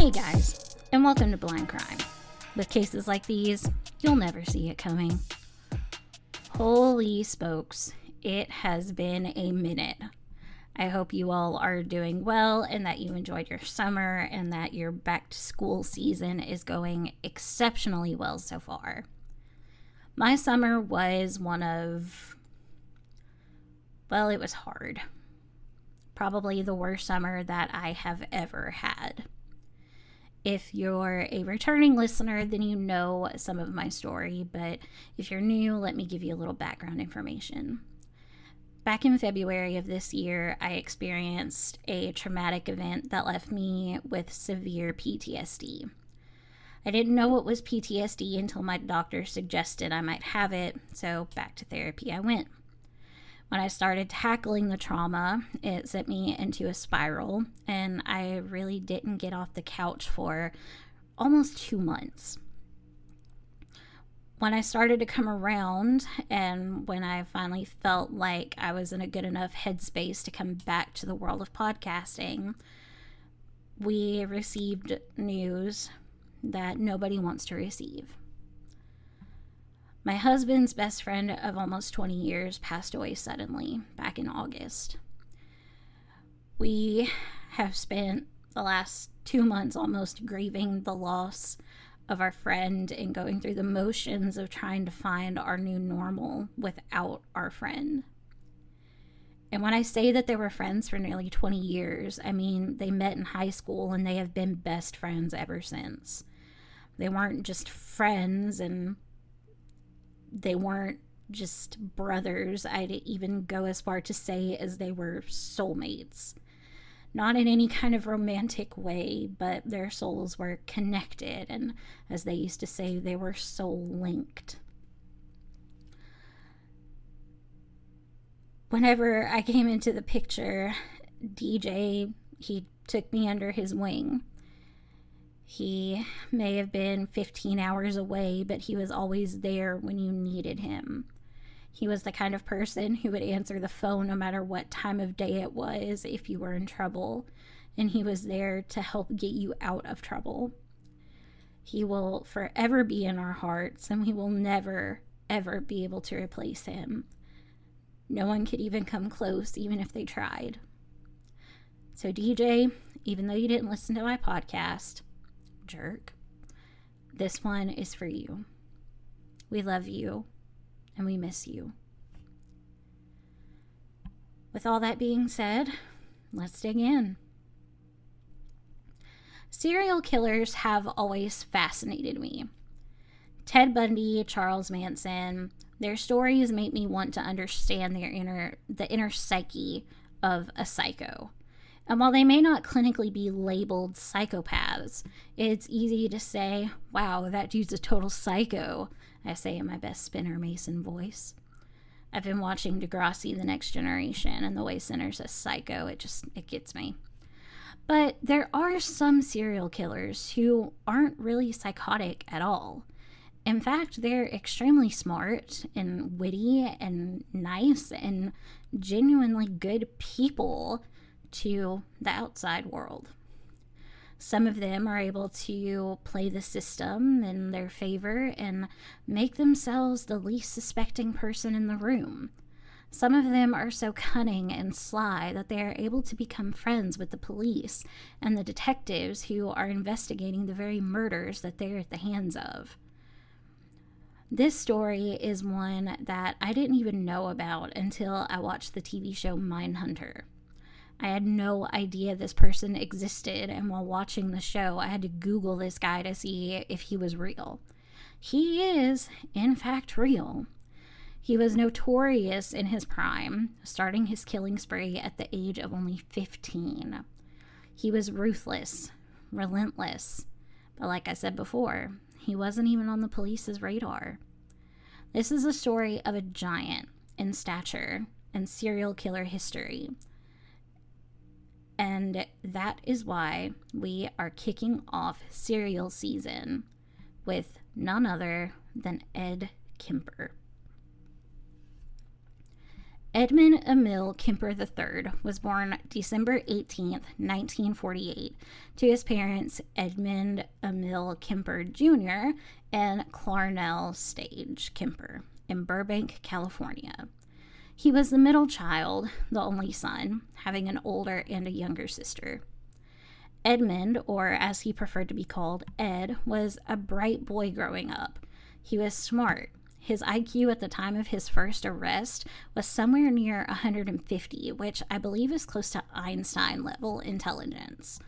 Hey guys, and welcome to Blind Crime. With cases like these, you'll never see it coming. Holy smokes, it has been a minute. I hope you all are doing well and that you enjoyed your summer and that your back to school season is going exceptionally well so far. My summer was it was hard. Probably the worst summer that I have ever had. If you're a returning listener, then you know some of my story, but if you're new, let me give you a little background information. Back in February of this year, I experienced a traumatic event that left me with severe PTSD. I didn't know what was PTSD until my doctor suggested I might have it, so back to therapy I went. When I started tackling the trauma, it sent me into a spiral, and I really didn't get off the couch for almost 2 months. When I started to come around, and when I finally felt like I was in a good enough headspace to come back to the world of podcasting, we received news that nobody wants to receive. My husband's best friend of almost 20 years passed away suddenly back in August. We have spent the last 2 months almost grieving the loss of our friend and going through the motions of trying to find our new normal without our friend. And when I say that they were friends for nearly 20 years, I mean they met in high school and they have been best friends ever since. They weren't just friends and they weren't just brothers. I'd even go as far to say as they were soulmates. Not in any kind of romantic way, but their souls were connected, and as they used to say, they were soul linked. Whenever I came into the picture, DJ, he took me under his wing. He may have been 15 hours away, but he was always there when you needed him. He was the kind of person who would answer the phone no matter what time of day it was if you were in trouble, and he was there to help get you out of trouble. He will forever be in our hearts, and we will never, ever be able to replace him. No one could even come close, even if they tried. So DJ, even though you didn't listen to my podcast, jerk, this one is for you. We love you and we miss you. With all that being said, let's dig in. Serial killers have always fascinated me. Ted Bundy, Charles Manson, their stories make me want to understand the inner psyche of a psycho. And while they may not clinically be labeled psychopaths, it's easy to say, wow, that dude's a total psycho, I say in my best Spinner Mason voice. I've been watching Degrassi The Next Generation, and the way Sinner says psycho, it gets me. But there are some serial killers who aren't really psychotic at all. In fact, they're extremely smart and witty and nice and genuinely good people to the outside world. Some of them are able to play the system in their favor and make themselves the least suspecting person in the room. Some of them are so cunning and sly that they are able to become friends with the police and the detectives who are investigating the very murders that they're at the hands of. This story is one that I didn't even know about until I watched the TV show Mindhunter. I had no idea this person existed, and while watching the show, I had to Google this guy to see if he was real. He is, in fact, real. He was notorious in his prime, starting his killing spree at the age of only 15. He was ruthless, relentless, but like I said before, he wasn't even on the police's radar. This is a story of a giant in stature and serial killer history. And that is why we are kicking off serial season with none other than Ed Kemper. Edmund Emil Kemper III was born December 18th, 1948, to his parents Edmund Emil Kemper Jr. and Clarnell Stage Kemper in Burbank, California. He was the middle child, the only son, having an older and a younger sister. Edmund, or as he preferred to be called, Ed, was a bright boy growing up. He was smart. His IQ at the time of his first arrest was somewhere near 150, which I believe is close to Einstein level intelligence.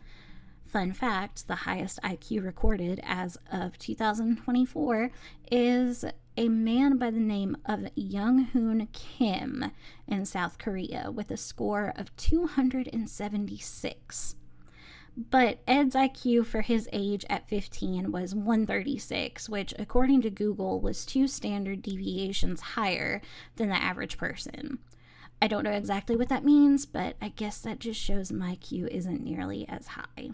Fun fact, the highest IQ recorded as of 2024 is a man by the name of Young-hoon Kim in South Korea with a score of 276. But Ed's IQ for his age at 15 was 136, which according to Google was 2 standard deviations higher than the average person. I don't know exactly what that means, but I guess that just shows my IQ isn't nearly as high.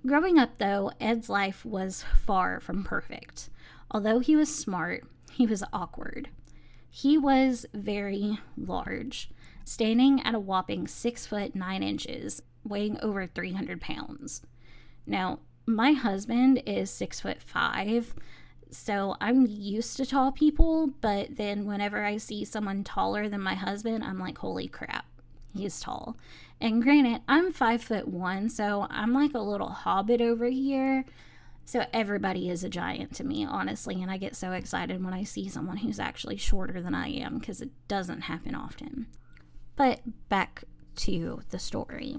Growing up, though, Ed's life was far from perfect. Although he was smart, he was awkward. He was very large, standing at a whopping 6 foot 9 inches, weighing over 300 pounds. Now, my husband is 6 foot 5, so I'm used to tall people, but then whenever I see someone taller than my husband, I'm like, holy crap, he's tall. And granted, I'm 5 foot 1, so I'm like a little hobbit over here. So everybody is a giant to me, honestly, and I get so excited when I see someone who's actually shorter than I am, because it doesn't happen often. But back to the story.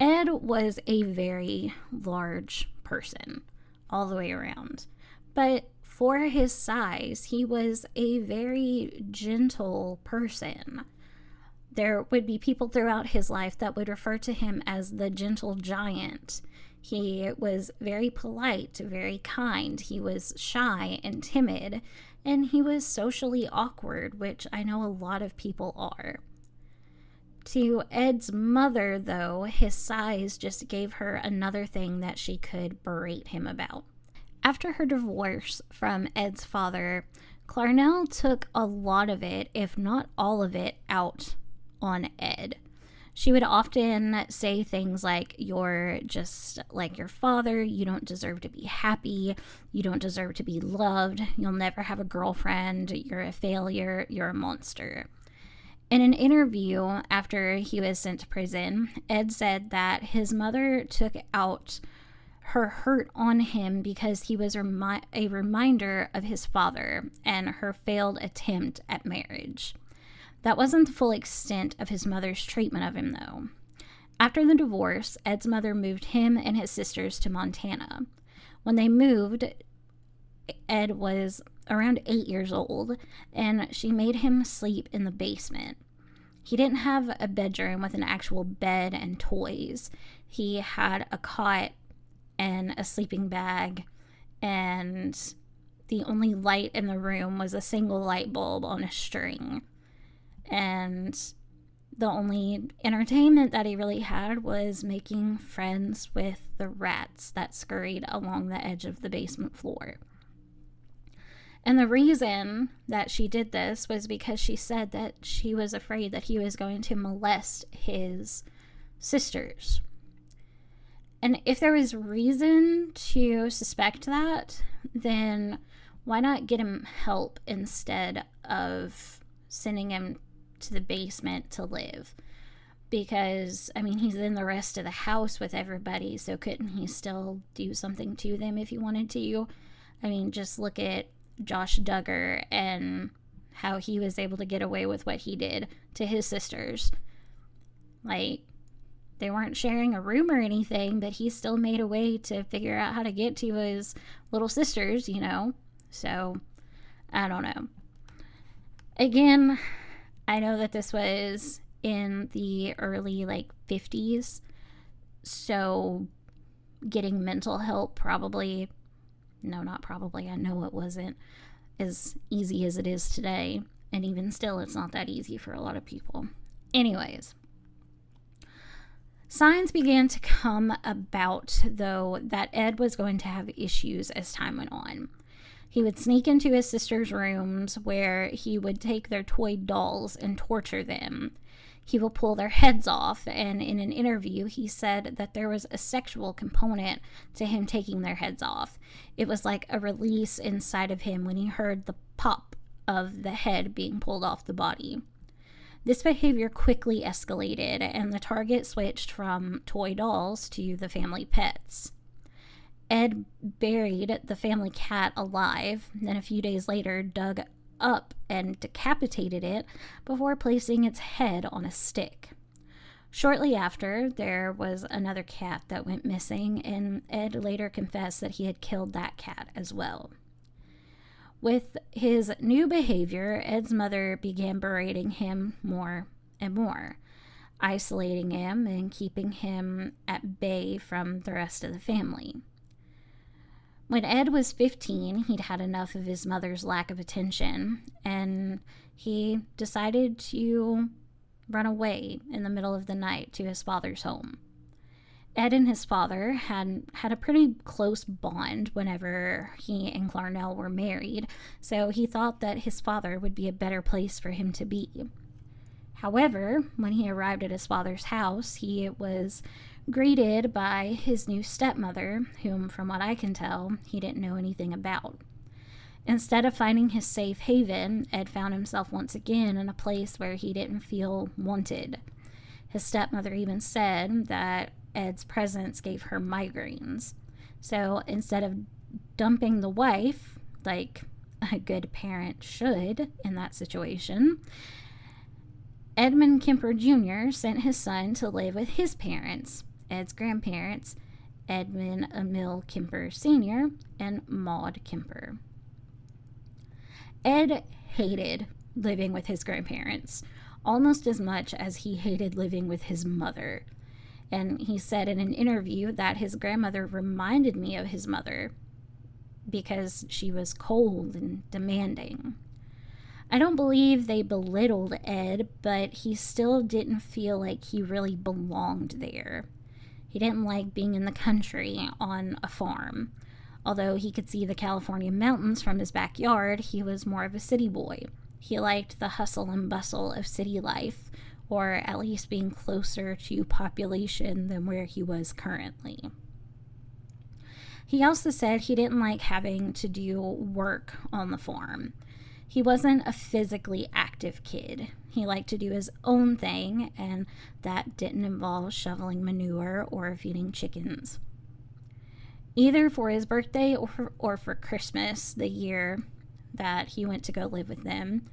Ed was a very large person all the way around, but for his size, he was a very gentle person. There would be people throughout his life that would refer to him as the gentle giant. He was very polite, very kind. He was shy and timid, and he was socially awkward, which I know a lot of people are. To Ed's mother, though, his size just gave her another thing that she could berate him about. After her divorce from Ed's father, Clarnell took a lot of it, if not all of it, out on Ed. She would often say things like, "You're just like your father, you don't deserve to be happy, you don't deserve to be loved, you'll never have a girlfriend, you're a failure, you're a monster." In an interview after he was sent to prison, Ed said that his mother took out her hurt on him because he was a reminder of his father and her failed attempt at marriage. That wasn't the full extent of his mother's treatment of him, though. After the divorce, Ed's mother moved him and his sisters to Montana. When they moved, Ed was around 8 years old, and she made him sleep in the basement. He didn't have a bedroom with an actual bed and toys. He had a cot and a sleeping bag, and the only light in the room was a single light bulb on a string. And the only entertainment that he really had was making friends with the rats that scurried along the edge of the basement floor. And the reason that she did this was because she said that she was afraid that he was going to molest his sisters. And if there was reason to suspect that, then why not get him help instead of sending him to the basement to live? Because, I mean, he's in the rest of the house with everybody, so couldn't he still do something to them if he wanted to? I mean, just look at Josh Duggar and how he was able to get away with what he did to his sisters. Like, they weren't sharing a room or anything, but he still made a way to figure out how to get to his little sisters, you know? So, I don't know. Again, I know that this was in the early, 50s, so getting mental help probably... No, not probably. I know it wasn't as easy as it is today. And even still, it's not that easy for a lot of people. Anyways, signs began to come about, though, that Ed was going to have issues as time went on. He would sneak into his sister's rooms where he would take their toy dolls and torture them. He will pull their heads off, and in an interview, he said that there was a sexual component to him taking their heads off. It was like a release inside of him when he heard the pop of the head being pulled off the body. This behavior quickly escalated, and the target switched from toy dolls to the family pets. Ed buried the family cat alive, then a few days later dug up and decapitated it before placing its head on a stick. Shortly after, there was another cat that went missing, and Ed later confessed that he had killed that cat as well. With his new behavior, Ed's mother began berating him more and more, isolating him and keeping him at bay from the rest of the family. When Ed was 15, he'd had enough of his mother's lack of attention, and he decided to run away in the middle of the night to his father's home. Ed and his father had a pretty close bond whenever he and Clarnell were married, so he thought that his father would be a better place for him to be. However, when he arrived at his father's house, he was greeted by his new stepmother, whom, from what I can tell, he didn't know anything about. Instead of finding his safe haven, Ed found himself once again in a place where he didn't feel wanted. His stepmother even said that Ed's presence gave her migraines. So instead of dumping the wife, like a good parent should in that situation, Edmund Kemper Jr. sent his son to live with his parents, Ed's grandparents, Edmund Emil Kemper Sr. and Maud Kemper. Ed hated living with his grandparents almost as much as he hated living with his mother. And he said in an interview that his grandmother reminded me of his mother because she was cold and demanding. I don't believe they belittled Ed, but he still didn't feel like he really belonged there. He didn't like being in the country on a farm. Although he could see the California mountains from his backyard, he was more of a city boy. He liked the hustle and bustle of city life, or at least being closer to population than where he was currently. He also said he didn't like having to do work on the farm. He wasn't a physically active kid. He liked to do his own thing, and that didn't involve shoveling manure or feeding chickens. Either for his birthday or for Christmas, the year that he went to go live with them,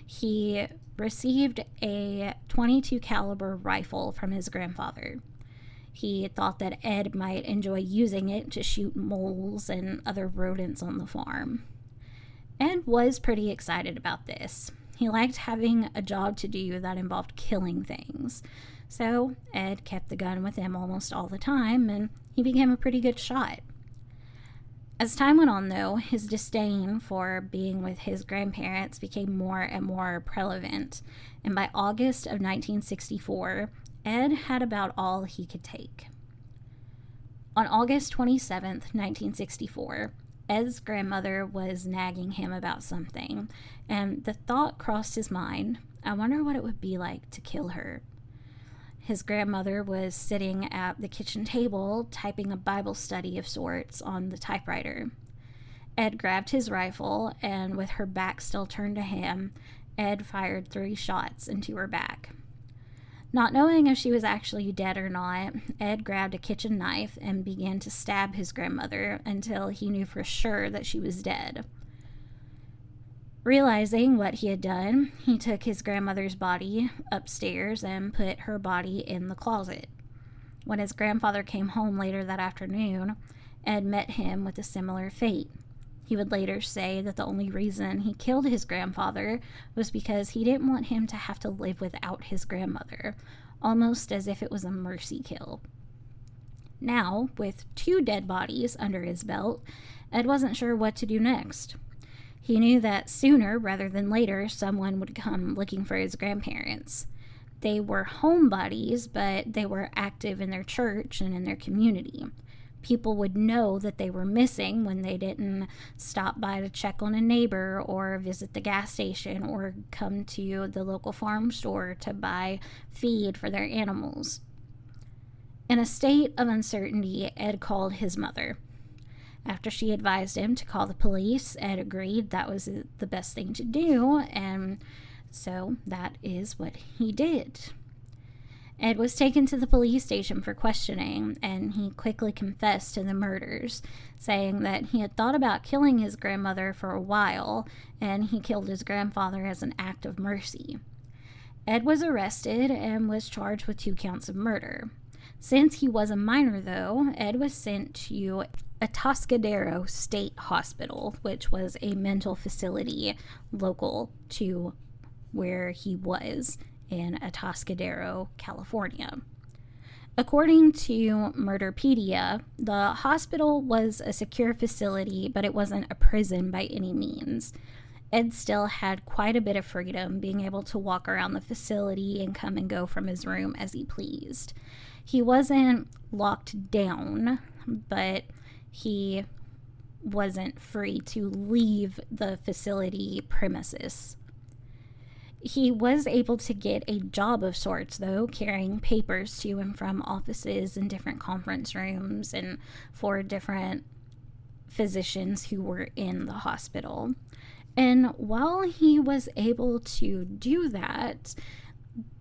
he received a .22 caliber rifle from his grandfather. He thought that Ed might enjoy using it to shoot moles and other rodents on the farm. Ed was pretty excited about this. He liked having a job to do that involved killing things. So Ed kept the gun with him almost all the time, and he became a pretty good shot. As time went on, though, his disdain for being with his grandparents became more and more prevalent, and by August of 1964, Ed had about all he could take. On August 27th, 1964, Ed's grandmother was nagging him about something, and the thought crossed his mind, I wonder what it would be like to kill her. His grandmother was sitting at the kitchen table, typing a Bible study of sorts on the typewriter. Ed grabbed his rifle, and with her back still turned to him, Ed fired 3 shots into her back. Not knowing if she was actually dead or not, Ed grabbed a kitchen knife and began to stab his grandmother until he knew for sure that she was dead. Realizing what he had done, he took his grandmother's body upstairs and put her body in the closet. When his grandfather came home later that afternoon, Ed met him with a similar fate. He would later say that the only reason he killed his grandfather was because he didn't want him to have to live without his grandmother, almost as if it was a mercy kill. Now, with 2 dead bodies under his belt, Ed wasn't sure what to do next. He knew that sooner rather than later, someone would come looking for his grandparents. They were homebodies, but they were active in their church and in their community. people would know that they were missing when they didn't stop by to check on a neighbor or visit the gas station or come to the local farm store to buy feed for their animals. In a state of uncertainty, Ed called his mother. After she advised him to call the police, Ed agreed that was the best thing to do, and so that is what he did. Ed was taken to the police station for questioning, and he quickly confessed to the murders, saying that he had thought about killing his grandmother for a while, and he killed his grandfather as an act of mercy. Ed was arrested and was charged with 2 counts of murder. Since he was a minor, though, Ed was sent to Atascadero State Hospital, which was a mental facility local to where he was in Atascadero, California. According to Murderpedia, the hospital was a secure facility, but it wasn't a prison by any means. Ed still had quite a bit of freedom, being able to walk around the facility and come and go from his room as he pleased. He wasn't locked down, but he wasn't free to leave the facility premises. He was able to get a job of sorts, though, carrying papers to and from offices and different conference rooms and for different physicians who were in the hospital. And while he was able to do that,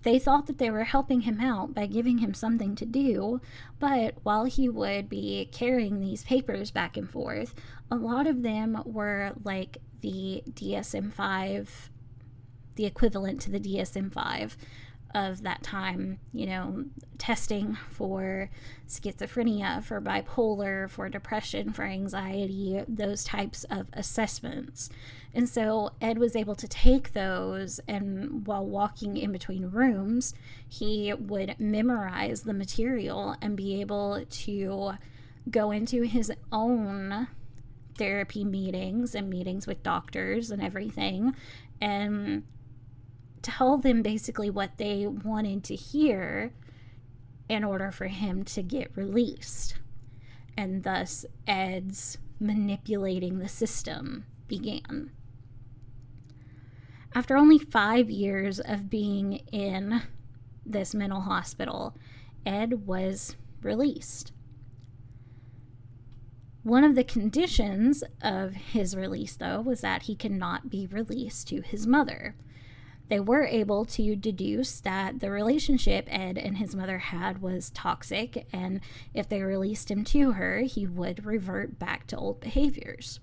they thought that they were helping him out by giving him something to do, but while he would be carrying these papers back and forth, a lot of them were like the DSM-5, the equivalent to the DSM-5 of that time, testing for schizophrenia, for bipolar, for depression, for anxiety, those types of assessments. And so Ed was able to take those, and while walking in between rooms, he would memorize the material and be able to go into his own therapy meetings and meetings with doctors and everything, and tell them basically what they wanted to hear in order for him to get released. And thus Ed's manipulating the system began. After only 5 years of being in this mental hospital, Ed was released. One of the conditions of his release, though, was that he could not be released to his mother. They were able to deduce that the relationship Ed and his mother had was toxic, and if they released him to her, he would revert back to old behaviors.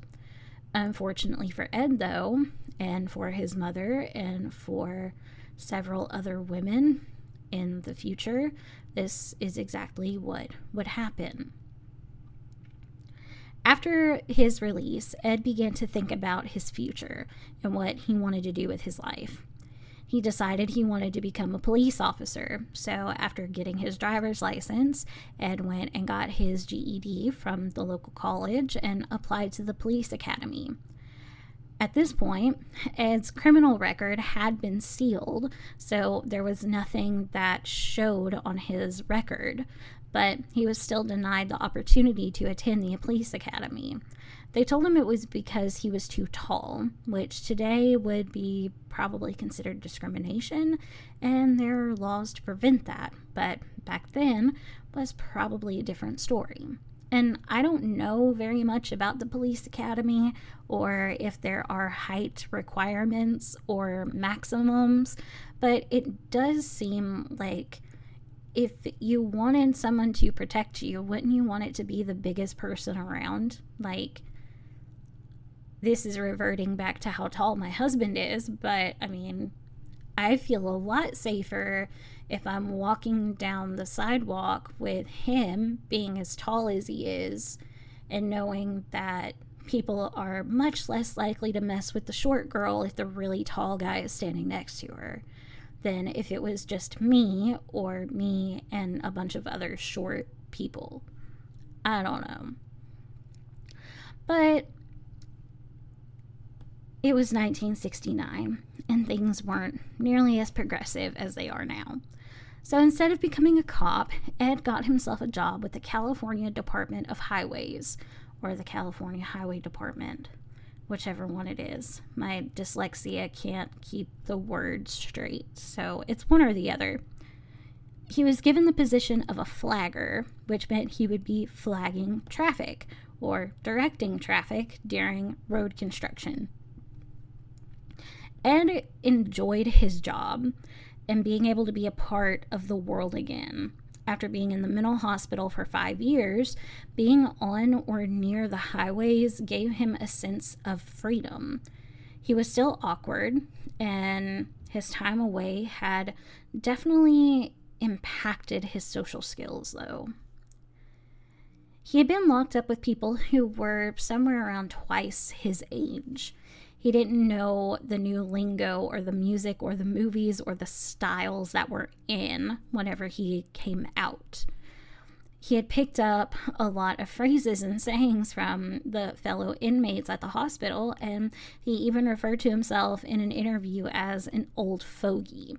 Unfortunately for Ed, though, and for his mother, and for several other women in the future, this is exactly what would happen. After his release, Ed began to think about his future and what he wanted to do with his life. He decided he wanted to become a police officer, so after getting his driver's license, Ed went and got his GED from the local college and applied to the police academy. At this point, Ed's criminal record had been sealed, so there was nothing that showed on his record, but he was still denied the opportunity to attend the police academy. They told him it was because he was too tall, which today would be probably considered discrimination, and there are laws to prevent that, but back then was probably a different story. And I don't know very much about the police academy or if there are height requirements or maximums, but it does seem like if you wanted someone to protect you, wouldn't you want it to be the biggest person around? Like, this is reverting back to how tall my husband is, but I mean, I feel a lot safer if I'm walking down the sidewalk with him being as tall as he is and knowing that people are much less likely to mess with the short girl if the really tall guy is standing next to her than if it was just me or me and a bunch of other short people. I don't know. But it was 1969, and things weren't nearly as progressive as they are now. So instead of becoming a cop, Ed got himself a job with the California Department of Highways, or the California Highway Department, whichever one it is. My dyslexia can't keep the words straight, so it's one or the other. He was given the position of a flagger, which meant he would be flagging traffic or directing traffic during road construction. Ed enjoyed his job and being able to be a part of the world again. After being in the mental hospital for 5 years, being on or near the highways gave him a sense of freedom. He was still awkward, and his time away had definitely impacted his social skills, though. He had been locked up with people who were somewhere around twice his age. He didn't know the new lingo or the music or the movies or the styles that were in whenever he came out. He had picked up a lot of phrases and sayings from the fellow inmates at the hospital, and he even referred to himself in an interview as an old fogey.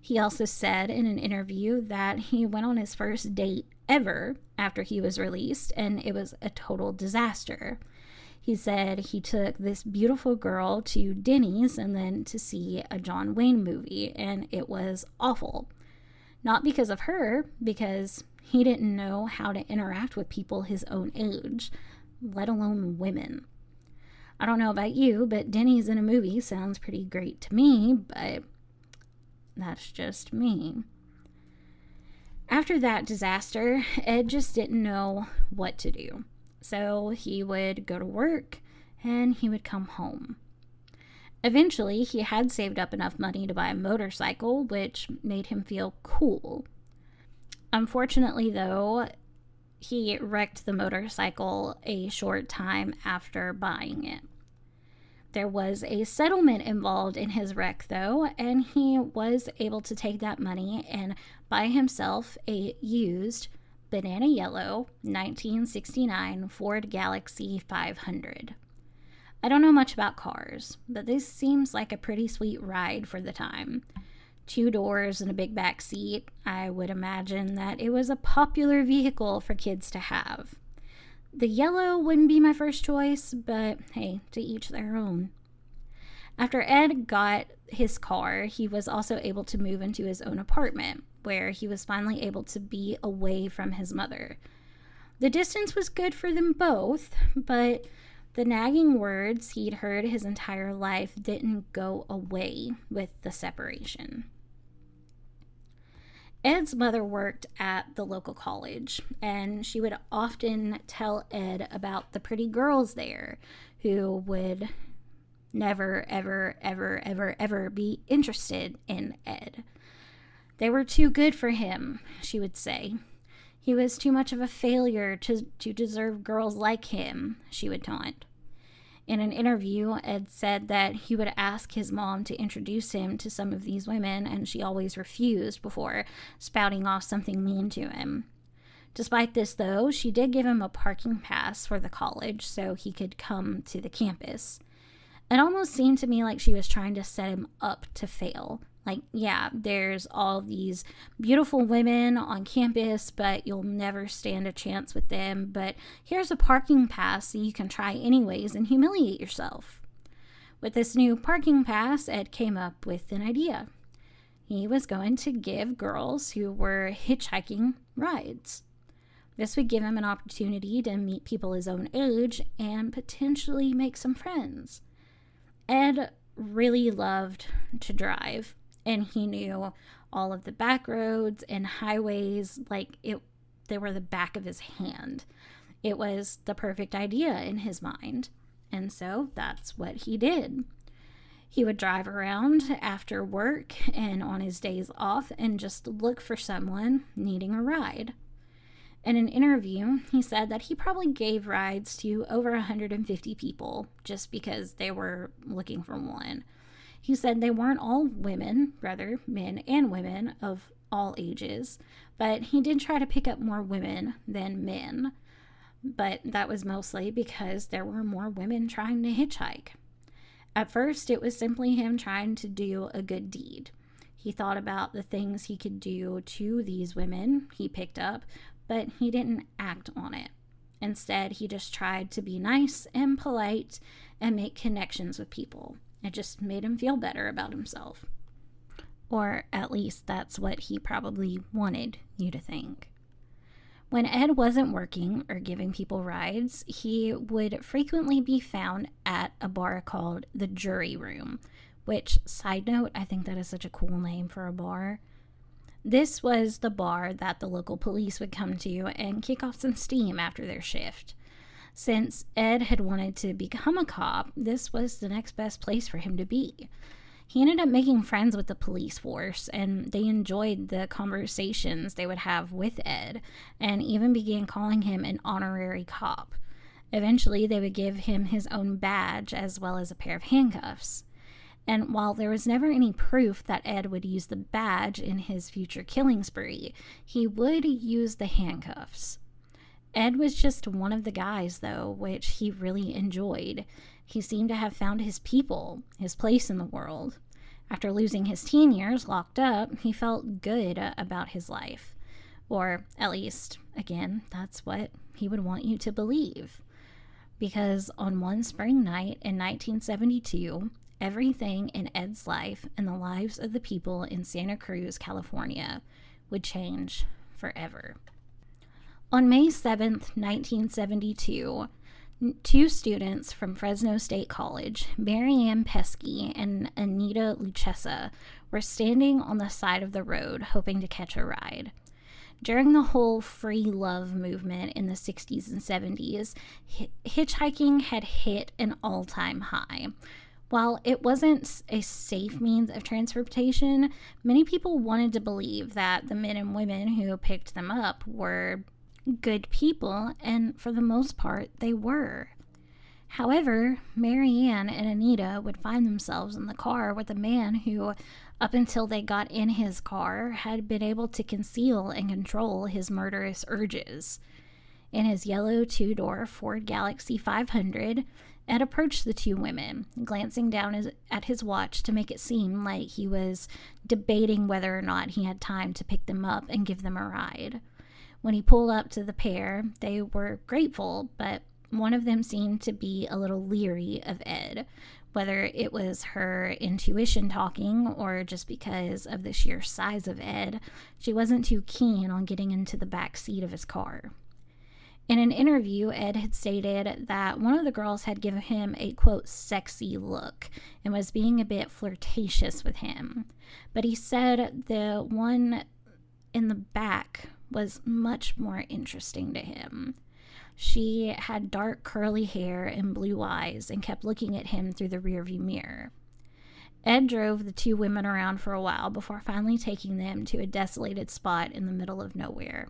He also said in an interview that he went on his first date ever after he was released, and it was a total disaster. He said he took this beautiful girl to Denny's and then to see a John Wayne movie, and it was awful. Not because of her, because he didn't know how to interact with people his own age, let alone women. I don't know about you, but Denny's in a movie sounds pretty great to me, but that's just me. After that disaster, Ed just didn't know what to do. So he would go to work and he would come home. Eventually, he had saved up enough money to buy a motorcycle, which made him feel cool. Unfortunately, though, he wrecked the motorcycle a short time after buying it. There was a settlement involved in his wreck, though, and he was able to take that money and buy himself a used banana yellow 1969 Ford Galaxie 500. I don't know much about cars, but this seems like a pretty sweet ride for the time. 2 doors and a big back seat. I would imagine that it was a popular vehicle for kids to have. The yellow wouldn't be my first choice, but hey, to each their own. After Ed got his car, he was also able to move into his own apartment, where he was finally able to be away from his mother. The distance was good for them both, but the nagging words he'd heard his entire life didn't go away with the separation. Ed's mother worked at the local college, and she would often tell Ed about the pretty girls there who would never, ever, ever, ever, ever be interested in Ed. They were too good for him, she would say. He was too much of a failure to deserve girls like him, she would taunt. In an interview, Ed said that he would ask his mom to introduce him to some of these women, and she always refused before spouting off something mean to him. Despite this, though, she did give him a parking pass for the college so he could come to the campus. It almost seemed to me like she was trying to set him up to fail. Like, yeah, there's all these beautiful women on campus, but you'll never stand a chance with them. But here's a parking pass so you can try anyways and humiliate yourself. With this new parking pass, Ed came up with an idea. He was going to give girls who were hitchhiking rides. This would give him an opportunity to meet people his own age and potentially make some friends. Ed really loved to drive, and he knew all of the back roads and highways like they were the back of his hand. It was the perfect idea in his mind, and so that's what he did. He would drive around after work and on his days off and just look for someone needing a ride. In an interview, he said that he probably gave rides to over 150 people just because they were looking for one. He said they weren't all women, rather men and women of all ages, but he did try to pick up more women than men. But that was mostly because there were more women trying to hitchhike. At first, it was simply him trying to do a good deed. He thought about the things he could do to these women he picked up, but he didn't act on it. Instead, he just tried to be nice and polite and make connections with people. It just made him feel better about himself. Or at least that's what he probably wanted you to think. When Ed wasn't working or giving people rides, he would frequently be found at a bar called the Jury Room, which, side note, I think that is such a cool name for a bar. This was the bar that the local police would come to and kick off some steam after their shift. Since Ed had wanted to become a cop, this was the next best place for him to be. He ended up making friends with the police force, and they enjoyed the conversations they would have with Ed, and even began calling him an honorary cop. Eventually, they would give him his own badge as well as a pair of handcuffs. And while there was never any proof that Ed would use the badge in his future killing spree, he would use the handcuffs. Ed was just one of the guys, though, which he really enjoyed. He seemed to have found his people, his place in the world. After losing his teen years locked up, he felt good about his life. Or at least, again, that's what he would want you to believe. Because on one spring night in 1972, everything in Ed's life and the lives of the people in Santa Cruz, California, would change forever. On May 7th, 1972, two students from Fresno State College, Marianne Pesky and Anita Luchessa, were standing on the side of the road hoping to catch a ride. During the whole free love movement in the 60s and 70s, hitchhiking had hit an all-time high. While it wasn't a safe means of transportation, many people wanted to believe that the men and women who picked them up were good people, and for the most part, they were. However, Marianne and Anita would find themselves in the car with a man who, up until they got in his car, had been able to conceal and control his murderous urges. In his yellow two-door Ford Galaxie 500, Ed approached the two women, glancing down at his watch to make it seem like he was debating whether or not he had time to pick them up and give them a ride. When he pulled up to the pair, they were grateful, but one of them seemed to be a little leery of Ed, whether it was her intuition talking or just because of the sheer size of Ed. She wasn't too keen on getting into the back seat of his car. In an interview, Ed had stated that one of the girls had given him a, quote, sexy look and was being a bit flirtatious with him. But he said the one in the back was much more interesting to him. She had dark curly hair and blue eyes and kept looking at him through the rearview mirror. Ed drove the two women around for a while before finally taking them to a desolated spot in the middle of nowhere.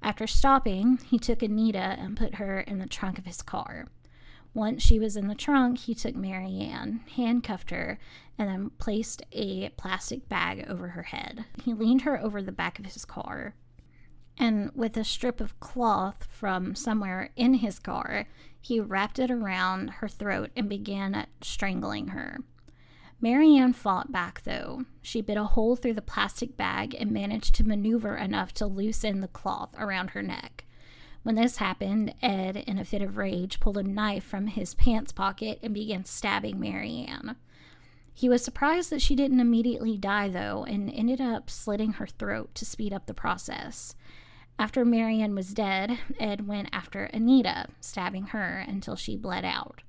After stopping, he took Anita and put her in the trunk of his car. Once she was in the trunk, he took Marianne, handcuffed her, and then placed a plastic bag over her head. He leaned her over the back of his car, and with a strip of cloth from somewhere in his car, he wrapped it around her throat and began strangling her. Marianne fought back, though. She bit a hole through the plastic bag and managed to maneuver enough to loosen the cloth around her neck. When this happened, Ed, in a fit of rage, pulled a knife from his pants pocket and began stabbing Marianne. He was surprised that she didn't immediately die, though, and ended up slitting her throat to speed up the process. After Marianne was dead, Ed went after Anita, stabbing her until she bled out.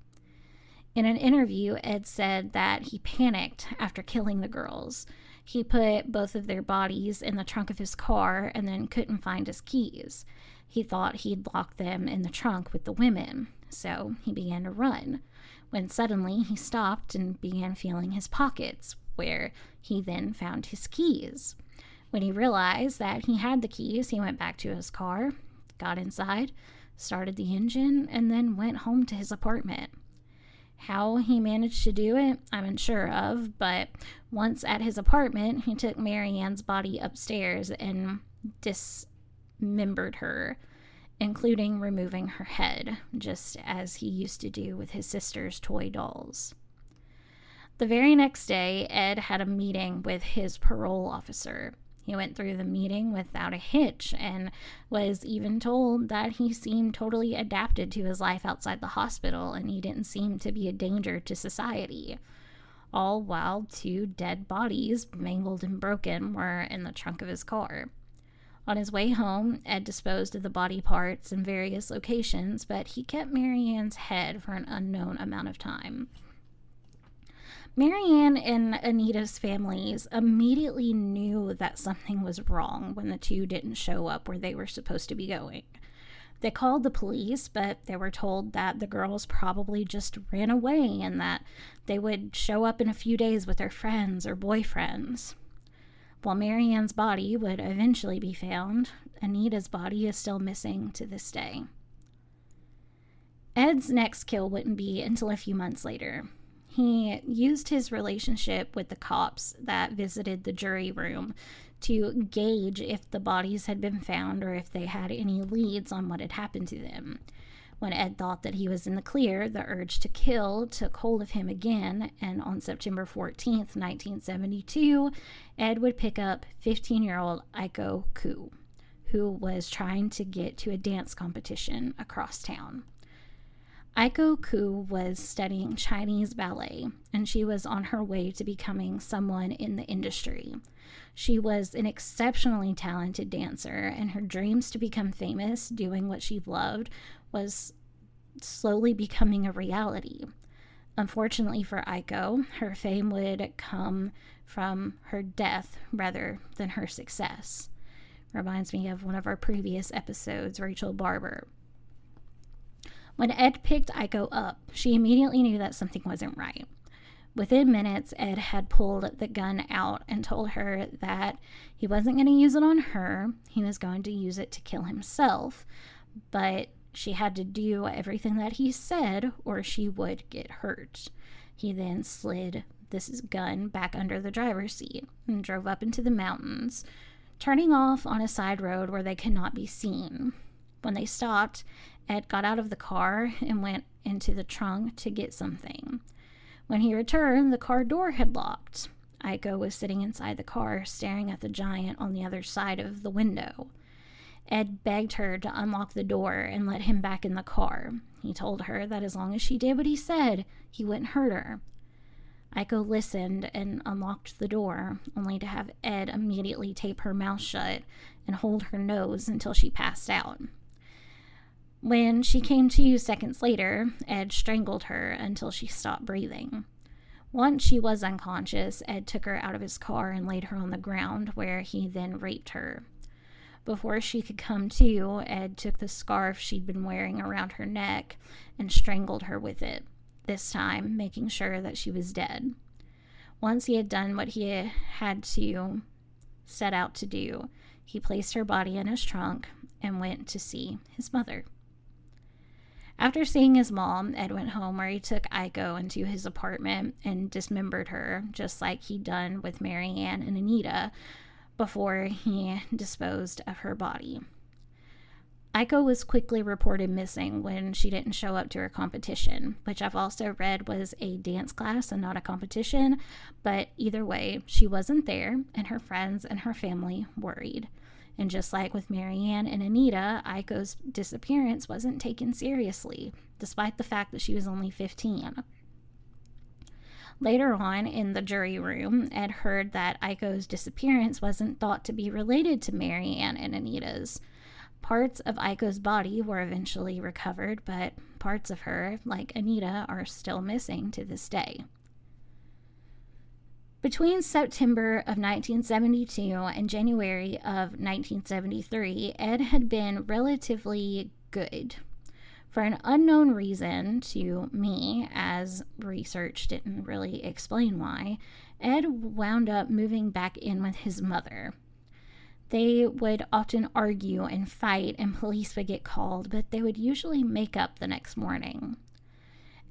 In an interview, Ed said that he panicked after killing the girls. He put both of their bodies in the trunk of his car and then couldn't find his keys. He thought he'd locked them in the trunk with the women, so he began to run, when suddenly he stopped and began feeling his pockets, where he then found his keys. When he realized that he had the keys, he went back to his car, got inside, started the engine, and then went home to his apartment. How he managed to do it, I'm unsure of, but once at his apartment, he took Marianne's body upstairs and dismembered her, including removing her head, just as he used to do with his sister's toy dolls. The very next day, Ed had a meeting with his parole officer. He went through the meeting without a hitch and was even told that he seemed totally adapted to his life outside the hospital and he didn't seem to be a danger to society. All while 2 dead bodies, mangled and broken, were in the trunk of his car. On his way home, Ed disposed of the body parts in various locations, but he kept Mary Ann's head for an unknown amount of time. Mary Ann and Anita's families immediately knew that something was wrong when the 2 didn't show up where they were supposed to be going. They called the police, but they were told that the girls probably just ran away and that they would show up in a few days with their friends or boyfriends. While Mary Ann's body would eventually be found, Anita's body is still missing to this day. Ed's next kill wouldn't be until a few months later. He used his relationship with the cops that visited the jury room to gauge if the bodies had been found or if they had any leads on what had happened to them. When Ed thought that he was in the clear, the urge to kill took hold of him again, and on September 14th, 1972, Ed would pick up 15-year-old Aiko Koo, who was trying to get to a dance competition across town. Aiko Koo was studying Chinese ballet, and she was on her way to becoming someone in the industry. She was an exceptionally talented dancer, and her dreams to become famous doing what she loved was slowly becoming a reality. Unfortunately for Aiko, her fame would come from her death rather than her success. Reminds me of one of our previous episodes, Rachel Barber. When Ed picked Aiko up, she immediately knew that something wasn't right. Within minutes, Ed had pulled the gun out and told her that he wasn't going to use it on her, he was going to use it to kill himself, but she had to do everything that he said or she would get hurt. He then slid this gun back under the driver's seat and drove up into the mountains, turning off on a side road where they could not be seen. When they stopped, Ed got out of the car and went into the trunk to get something. When he returned, the car door had locked. Aiko was sitting inside the car, staring at the giant on the other side of the window. Ed begged her to unlock the door and let him back in the car. He told her that as long as she did what he said, he wouldn't hurt her. Aiko listened and unlocked the door, only to have Ed immediately tape her mouth shut and hold her nose until she passed out. When she came to seconds later, Ed strangled her until she stopped breathing. Once she was unconscious, Ed took her out of his car and laid her on the ground, where he then raped her. Before she could come to, Ed took the scarf she'd been wearing around her neck and strangled her with it, this time making sure that she was dead. Once he had done what he had to set out to do, he placed her body in his trunk and went to see his mother. After seeing his mom, Ed went home where he took Aiko into his apartment and dismembered her, just like he'd done with Mary Ann and Anita before he disposed of her body. Aiko was quickly reported missing when she didn't show up to her competition, which I've also read was a dance class and not a competition, but either way, she wasn't there, and her friends and her family worried. And just like with Mary Ann and Anita, Aiko's disappearance wasn't taken seriously, despite the fact that she was only 15. Later on in the jury room, Ed heard that Aiko's disappearance wasn't thought to be related to Mary Ann and Anita's. Parts of Aiko's body were eventually recovered, but parts of her, like Anita, are still missing to this day. Between September of 1972 and January of 1973, Ed had been relatively good. For an unknown reason to me, as research didn't really explain why, Ed wound up moving back in with his mother. They would often argue and fight, and police would get called, but they would usually make up the next morning.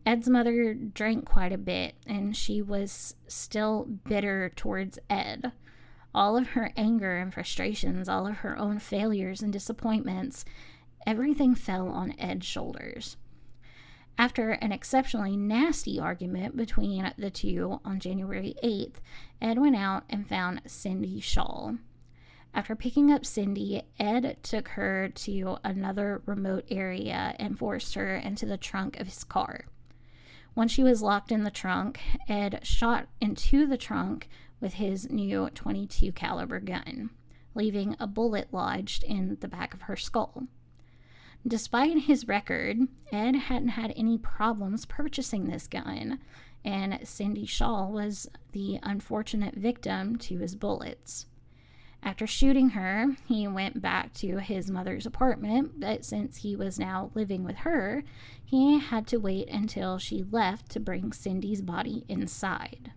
Ed's mother drank quite a bit, and she was still bitter towards Ed. All of her anger and frustrations, all of her own failures and disappointments, everything fell on Ed's shoulders. After an exceptionally nasty argument between the two on January 8th, Ed went out and found Cindy Shaw. After picking up Cindy, Ed took her to another remote area and forced her into the trunk of his car. Once she was locked in the trunk, Ed shot into the trunk with his new .22 caliber gun, leaving a bullet lodged in the back of her skull. Despite his record, Ed hadn't had any problems purchasing this gun, and Cindy Shaw was the unfortunate victim to his bullets. After shooting her, he went back to his mother's apartment, but since he was now living with her, he had to wait until she left to bring Cindy's body inside.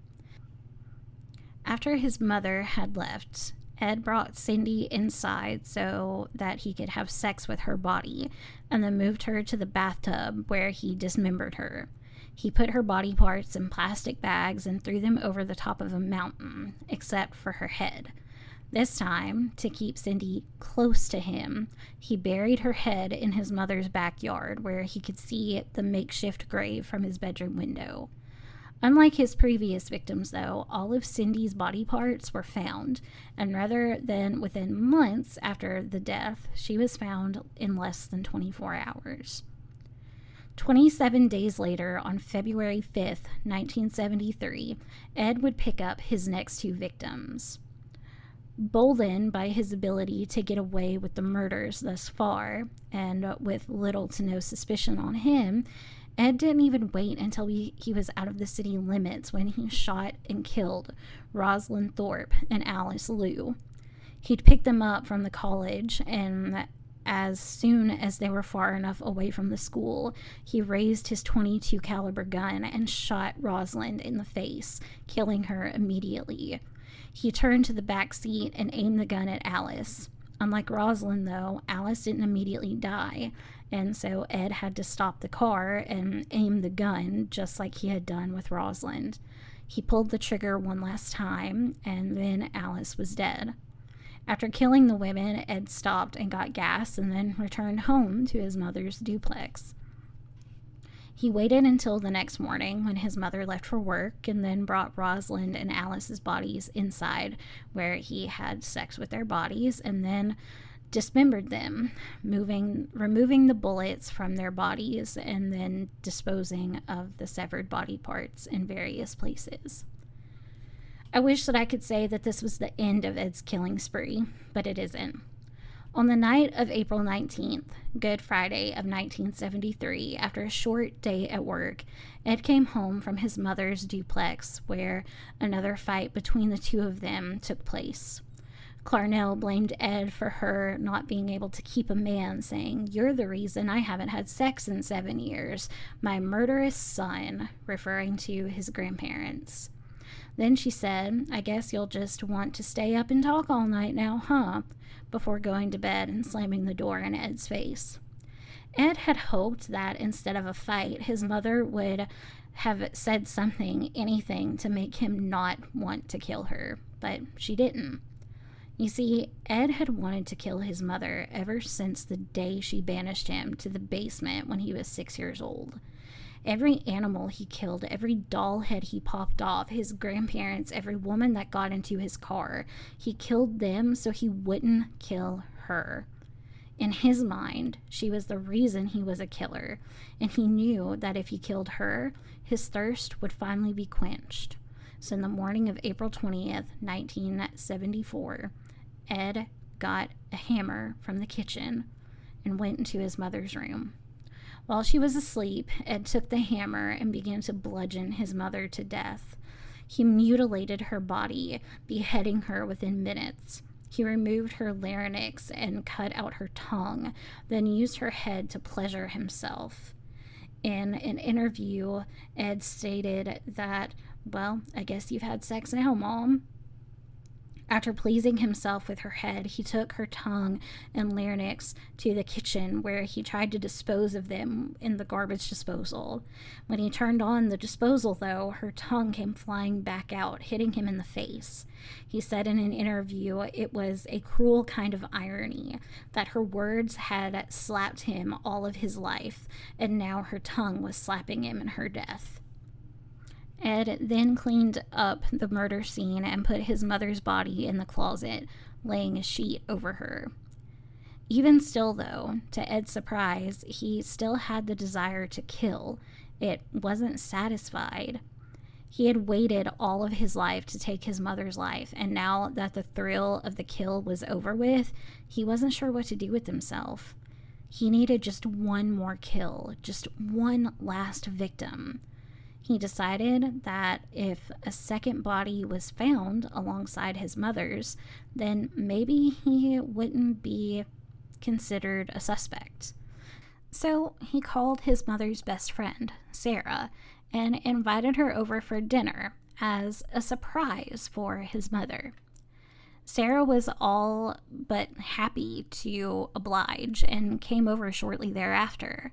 After his mother had left, Ed brought Cindy inside so that he could have sex with her body, and then moved her to the bathtub where he dismembered her. He put her body parts in plastic bags and threw them over the top of a mountain, except for her head. This time, to keep Cindy close to him, he buried her head in his mother's backyard where he could see the makeshift grave from his bedroom window. Unlike his previous victims, though, all of Cindy's body parts were found, and rather than within months after the death, she was found in less than 24 hours. 27 days later, on February 5th, 1973, Ed would pick up his next two victims. Boldened by his ability to get away with the murders thus far, and with little to no suspicion on him, Ed didn't even wait until he was out of the city limits when he shot and killed Rosalind Thorpe and Alice Liu. He'd picked them up from the college, and as soon as they were far enough away from the school, he raised his .22 caliber gun and shot Rosalind in the face, killing her immediately. He turned to the back seat and aimed the gun at Alice. Unlike Rosalind, though, Alice didn't immediately die, and so Ed had to stop the car and aim the gun just like he had done with Rosalind. He pulled the trigger one last time, and then Alice was dead. After killing the women, Ed stopped and got gas and then returned home to his mother's duplex. He waited until the next morning when his mother left for work and then brought Rosalind and Alice's bodies inside where he had sex with their bodies and then dismembered them, removing the bullets from their bodies and then disposing of the severed body parts in various places. I wish that I could say that this was the end of Ed's killing spree, but it isn't. On the night of April 19th, Good Friday of 1973, after a short day at work, Ed came home from his mother's duplex where another fight between the two of them took place. Clarnell blamed Ed for her not being able to keep a man, saying, "You're the reason I haven't had sex in 7 years, my murderous son," referring to his grandparents. Then she said, "I guess you'll just want to stay up and talk all night now, huh?" before going to bed and slamming the door in Ed's face. Ed had hoped that instead of a fight, his mother would have said something, anything, to make him not want to kill her, but she didn't. You see, Ed had wanted to kill his mother ever since the day she banished him to the basement when he was 6 years old. Every animal he killed, every doll head he popped off, his grandparents, every woman that got into his car, he killed them so he wouldn't kill her. In his mind, she was the reason he was a killer, and he knew that if he killed her, his thirst would finally be quenched. So in the morning of April 20th, 1974, Ed got a hammer from the kitchen and went into his mother's room. While she was asleep, Ed took the hammer and began to bludgeon his mother to death. He mutilated her body, beheading her within minutes. He removed her larynx and cut out her tongue, then used her head to pleasure himself. In an interview, Ed stated that, "Well, I guess you've had sex now, Mom." After pleasing himself with her head, he took her tongue and larynx to the kitchen, where he tried to dispose of them in the garbage disposal. When he turned on the disposal, though, her tongue came flying back out, hitting him in the face. He said in an interview it was a cruel kind of irony, that her words had slapped him all of his life, and now her tongue was slapping him in her death. Ed then cleaned up the murder scene and put his mother's body in the closet, laying a sheet over her. Even still, though, to Ed's surprise, he still had the desire to kill. It wasn't satisfied. He had waited all of his life to take his mother's life, and now that the thrill of the kill was over with, he wasn't sure what to do with himself. He needed just one more kill, just one last victim. He decided that if a second body was found alongside his mother's, then maybe he wouldn't be considered a suspect. So he called his mother's best friend, Sarah, and invited her over for dinner as a surprise for his mother. Sarah was all but happy to oblige and came over shortly thereafter.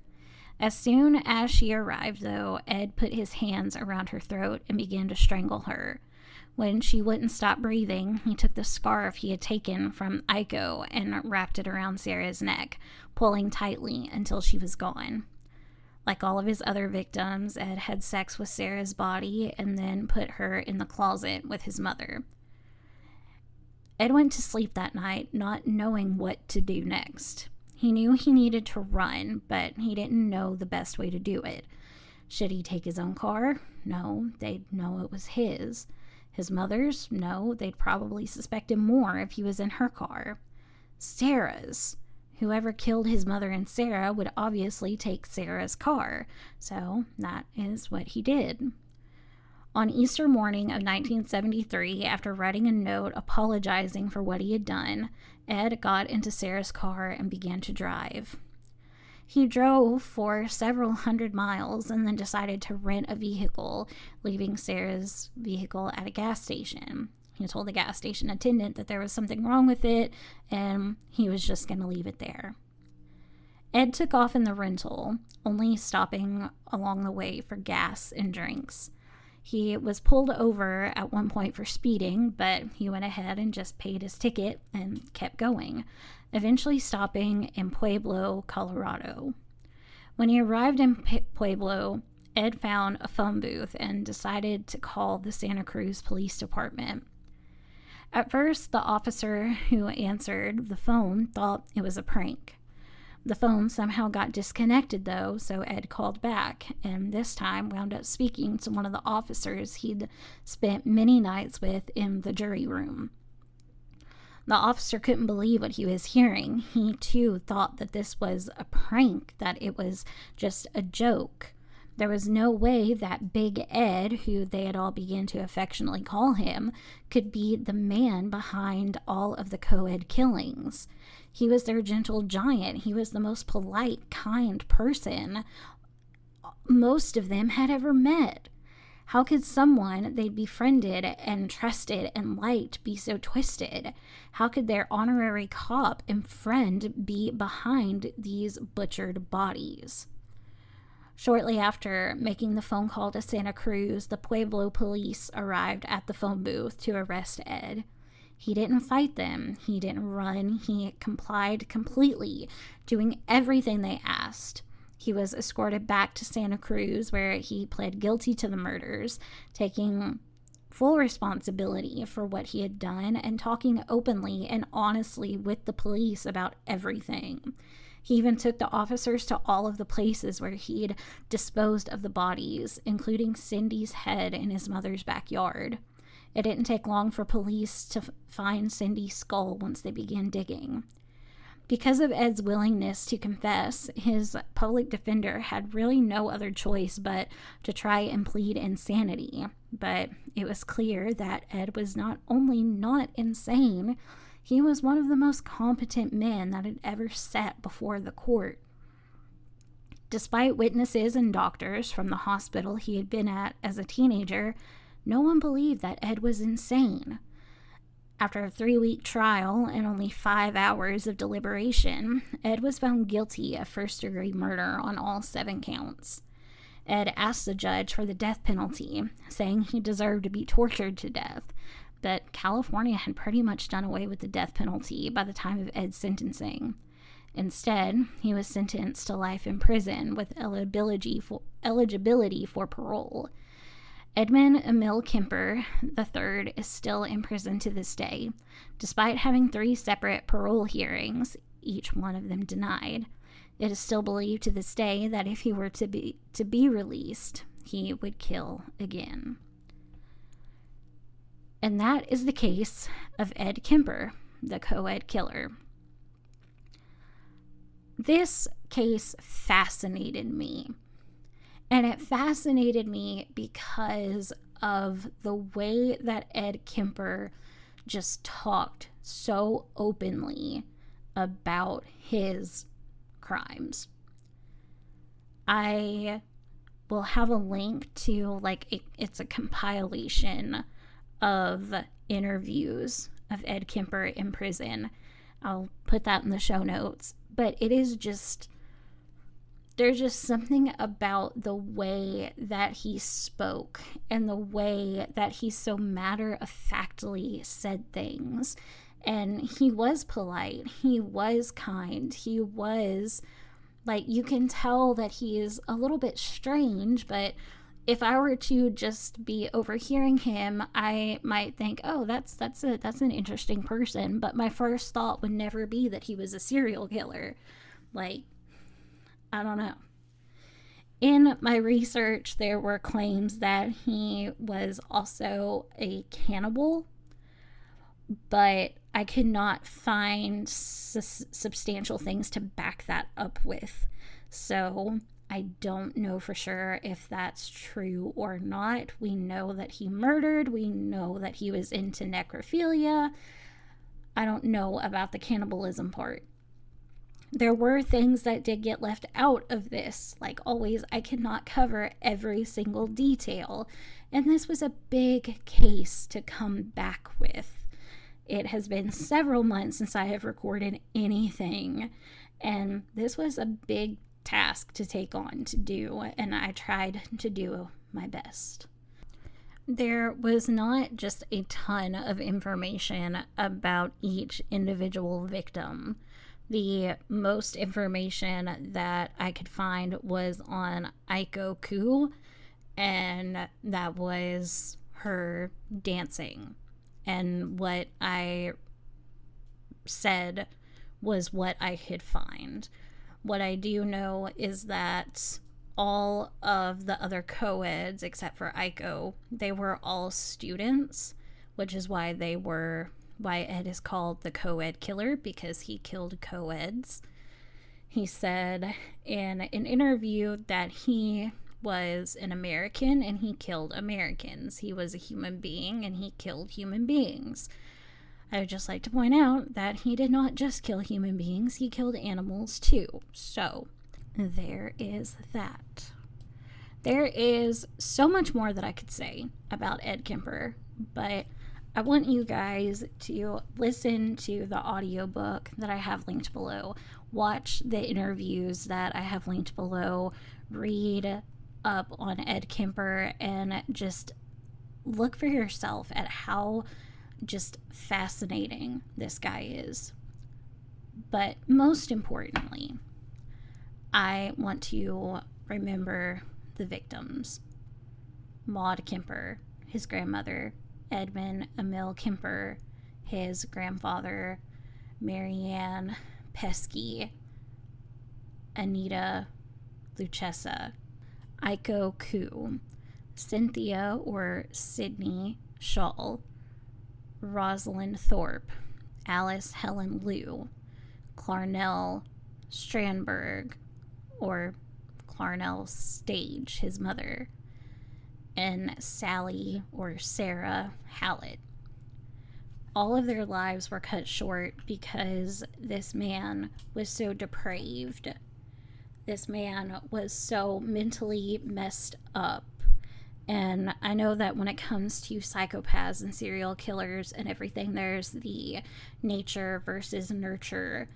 As soon as she arrived, though, Ed put his hands around her throat and began to strangle her. When she wouldn't stop breathing, he took the scarf he had taken from Iko and wrapped it around Sarah's neck, pulling tightly until she was gone. Like all of his other victims, Ed had sex with Sarah's body and then put her in the closet with his mother. Ed went to sleep that night, not knowing what to do next. He knew he needed to run, but he didn't know the best way to do it. Should he take his own car? No, they'd know it was his. His mother's? No, they'd probably suspect him more if he was in her car. Sarah's. Whoever killed his mother and Sarah would obviously take Sarah's car, so that is what he did. On Easter morning of 1973, after writing a note apologizing for what he had done, Ed got into Sarah's car and began to drive. He drove for several hundred miles and then decided to rent a vehicle, leaving Sarah's vehicle at a gas station. He told the gas station attendant that there was something wrong with it and he was just going to leave it there. Ed took off in the rental, only stopping along the way for gas and drinks. He was pulled over at one point for speeding, but he went ahead and just paid his ticket and kept going, eventually stopping in Pueblo, Colorado. When he arrived in Pueblo, Ed found a phone booth and decided to call the Santa Cruz Police Department. At first, the officer who answered the phone thought it was a prank. The phone somehow got disconnected, though, so Ed called back, and this time wound up speaking to one of the officers he'd spent many nights with in the jury room. The officer couldn't believe what he was hearing. He, too, thought that this was a prank, that it was just a joke. There was no way that Big Ed, who they had all begun to affectionately call him, could be the man behind all of the co-ed killings. He was their gentle giant. He was the most polite, kind person most of them had ever met. How could someone they'd befriended and trusted and liked be so twisted? How could their honorary cop and friend be behind these butchered bodies? Shortly after making the phone call to Santa Cruz, the Pueblo police arrived at the phone booth to arrest Ed. He didn't fight them. He didn't run. He complied completely, doing everything they asked. He was escorted back to Santa Cruz, where he pled guilty to the murders, taking full responsibility for what he had done and talking openly and honestly with the police about everything. He even took the officers to all of the places where he'd disposed of the bodies, including Cindy's head in his mother's backyard. It didn't take long for police to find Cindy's skull once they began digging. Because of Ed's willingness to confess, his public defender had really no other choice but to try and plead insanity. But it was clear that Ed was not only not insane, he was one of the most competent men that had ever sat before the court. Despite witnesses and doctors from the hospital he had been at as a teenager, no one believed that Ed was insane. After a 3-week trial and only 5 hours of deliberation, Ed was found guilty of first-degree murder on all 7 counts. Ed asked the judge for the death penalty, saying he deserved to be tortured to death, but California had pretty much done away with the death penalty by the time of Ed's sentencing. Instead, he was sentenced to life in prison with eligibility for parole. Edmund Emil Kemper III is still in prison to this day, despite having 3 separate parole hearings, each one of them denied. It is still believed to this day that if he were to be released, he would kill again. And that is the case of Ed Kemper, the co-ed killer. This case fascinated me. And it fascinated me because of the way that Ed Kemper just talked so openly about his crimes. I will have a link to, it's a compilation of interviews of Ed Kemper in prison. I'll put that in the show notes. But it is just, there's just something about the way that he spoke and the way that he so matter-of-factly said things. And he was polite. He was kind. He was, you can tell that he is a little bit strange, but if I were to just be overhearing him, I might think, oh, that's an interesting person. But my first thought would never be that he was a serial killer. I don't know. In my research, there were claims that he was also a cannibal, but I could not find substantial things to back that up with. So I don't know for sure if that's true or not. We know that he murdered. We know that he was into necrophilia. I don't know about the cannibalism part. There were things that did get left out of this. Like always, I cannot cover every single detail. And this was a big case to come back with. It has been several months since I have recorded anything. And this was a big task to take on to do, and I tried to do my best. There was not just a ton of information about each individual victim. The most information that I could find was on Aiko Ku, and that was her dancing. And what I said was what I could find. What I do know is that all of the other co-eds, except for Aiko, they were all students, which is why Ed is called the co-ed killer, because he killed co-eds. He said in an interview that he was an American and he killed Americans. He was a human being and he killed human beings. I would just like to point out that he did not just kill human beings, he killed animals too. So, there is that. There is so much more that I could say about Ed Kemper, but I want you guys to listen to the audiobook that I have linked below, watch the interviews that I have linked below, read up on Ed Kemper, and just look for yourself at how just fascinating this guy is. But most importantly, I want to remember the victims. Maud Kemper, his grandmother, Edmund Emil Kemper, his grandfather, Marianne Pesky, Anita Luchessa, Aiko Ku, Cynthia or Sydney Shaw, Rosalind Thorpe, Alice Helen Liu, Clarnell Strandberg, or Clarnell Stage, his mother, and Sally or Sarah Hallett. All of their lives were cut short because this man was so depraved. This man was so mentally messed up, And I know that when it comes to psychopaths and serial killers and everything, there's the nature versus nurture.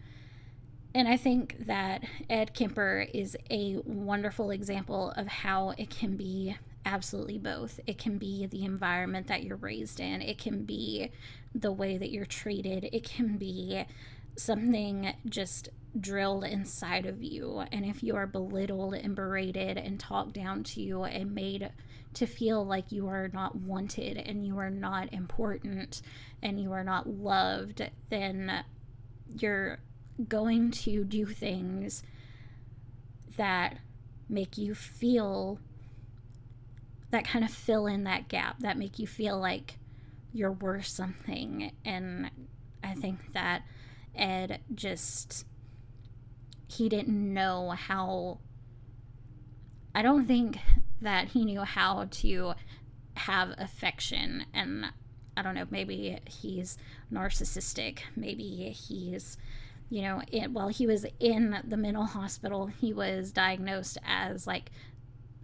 And I think that Ed Kemper is a wonderful example of how it can be absolutely both. It can be the environment that you're raised in, it can be the way that you're treated, it can be something just drilled inside of you. And if you are belittled and berated and talked down to and made to feel like you are not wanted and you are not important and you are not loved, then you're going to do things that make you feel, that kind of fill in that gap, that make you feel like you're worth something. And I think that Ed just, he didn't know how, I don't think that he knew how to have affection. And I don't know, maybe he's narcissistic, maybe he's, you know, while he was in the mental hospital, he was diagnosed as like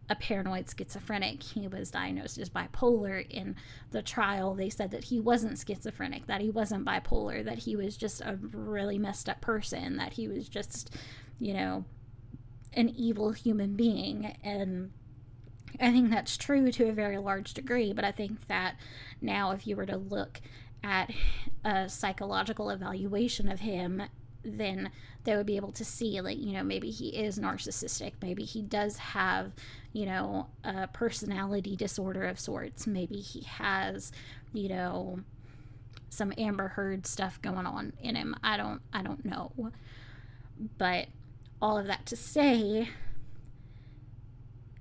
a paranoid schizophrenic. He was diagnosed as bipolar. In the trial, they said that he wasn't schizophrenic, that he wasn't bipolar, that he was just a really messed up person, that he was just, you know, an evil human being. And I think that's true to a very large degree, but I think that now if you were to look at a psychological evaluation of him, then they would be able to see, like, you know, maybe he is narcissistic, maybe he does have, you know, a personality disorder of sorts, maybe he has, you know, some Amber Heard stuff going on in him. I don't know. But all of that to say,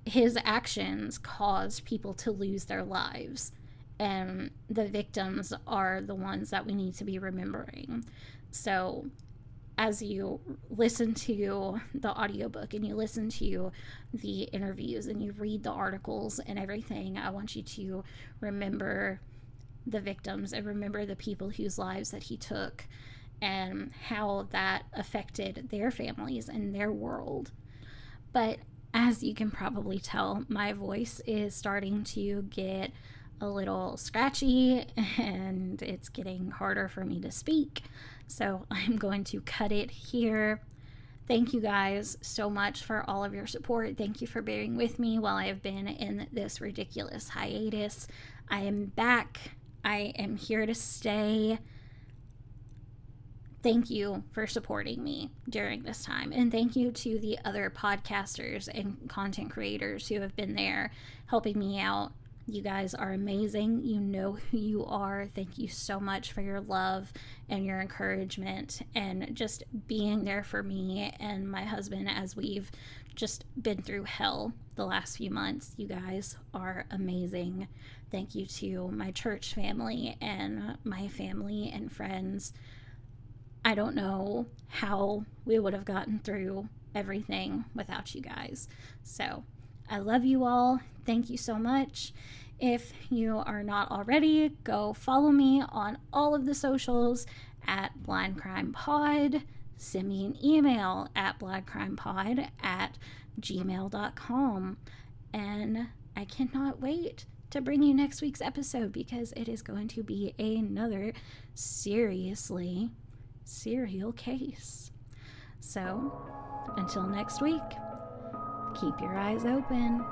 his actions cause people to lose their lives, and the victims are the ones that we need to be remembering. So as you listen to the audiobook and you listen to the interviews and you read the articles and everything, I want you to remember the victims and remember the people whose lives that he took and how that affected their families and their world. But as you can probably tell, my voice is starting to get a little scratchy and it's getting harder for me to speak. So I'm going to cut it here. Thank you guys so much for all of your support. Thank you for bearing with me while I have been in this ridiculous hiatus. I am back. I am here to stay. Thank you for supporting me during this time. And thank you to the other podcasters and content creators who have been there helping me out. You guys are amazing. You know who you are. Thank you so much for your love and your encouragement and just being there for me and my husband as we've just been through hell the last few months. You guys are amazing. Thank you to my church family and my family and friends. I don't know how we would have gotten through everything without you guys. So I love you all. Thank you so much. If you are not already, go follow me on all of the socials at blindcrimepod. Send me an email at blindcrimepod@gmail.com. And I cannot wait to bring you next week's episode because it is going to be another seriously serial case. So until next week, keep your eyes open.